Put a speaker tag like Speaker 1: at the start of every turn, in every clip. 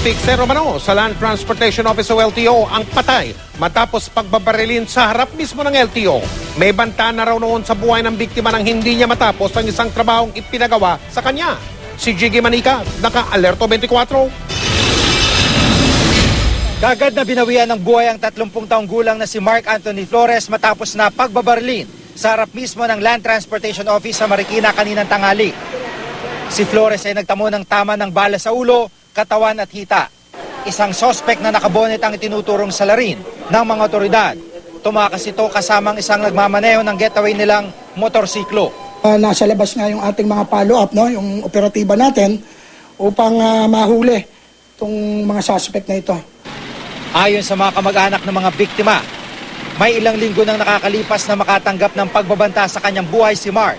Speaker 1: fixer umano sa Land Transportation Office o LTO ang patay matapos pagbabarilin sa harap mismo ng LTO. May banta na raw noon sa buhay ng biktima nang hindi niya matapos ang isang trabahong ipinagawa sa kanya. Si Jiggy Manica, naka-Alerto 24.
Speaker 2: Kagad na binawian ng buhay ang 30 taong gulang na si Mark Anthony Flores matapos na pagbabarilin sa harap mismo ng Land Transportation Office sa Marikina kaninang tanghali. Si Flores ay nagtamo ng tama ng bala sa ulo, katawan at hita. Isang sospek na nakabonet ang itinuturong salarin ng mga otoridad. Tumakas ito kasamang isang nagmamaneho ng getaway nilang motorsiklo.
Speaker 3: Nasa labas nga yung ating mga follow-up, no? Yung operatiba natin upang mahuli itong mga suspect na ito.
Speaker 2: Ayon sa mga kamag-anak ng mga biktima, may ilang linggo nang nakakalipas na makatanggap ng pagbabanta sa kanyang buhay si Mark.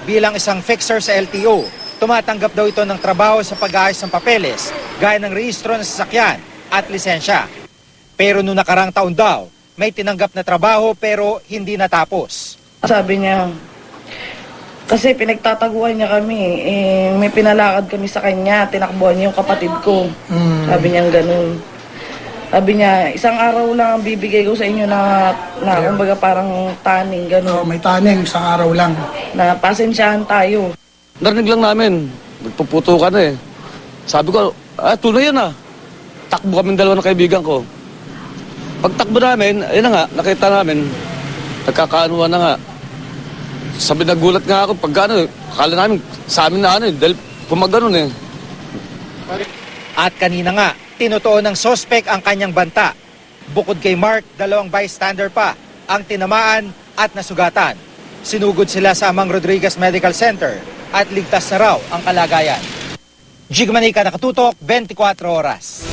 Speaker 2: Bilang isang fixer sa LTO, tumatanggap daw ito ng trabaho sa pag-aayos ng papeles, gaya ng rehistro ng sasakyan at lisensya. Pero noong nakarang taon daw, may tinanggap na trabaho pero hindi natapos.
Speaker 4: Sabi niya, kasi pinagtataguan niya kami, may pinalakad kami sa kanya, tinakbuhan niya yung kapatid ko. Sabi niya ganun. Sabi niya, isang araw lang ang bibigay ko sa inyo na kumbaga parang taning, gano'n.
Speaker 3: May taning, isang araw lang.
Speaker 4: Na pasensyahan tayo.
Speaker 5: Narinig lang namin, nagpuputukan eh. Sabi ko, tunay yan ah. Takbo kami dalawa ng kaibigan ko. Pagtakbo namin, ayun na nga, nakita namin, nagkakaanuan na nga. Sabi, nagulat nga ako, pag ano, akala namin, sa amin na ano eh, dahil pumaganon eh.
Speaker 2: At kanina nga, tinutuon ng sospek ang kanyang banta. Bukod kay Mark, 2 bystander pa ang tinamaan at nasugatan. Sinugod sila sa Amang Rodriguez Medical Center at ligtas na raw ang kalagayan. Jiggy Manica, nakatutok, 24 oras.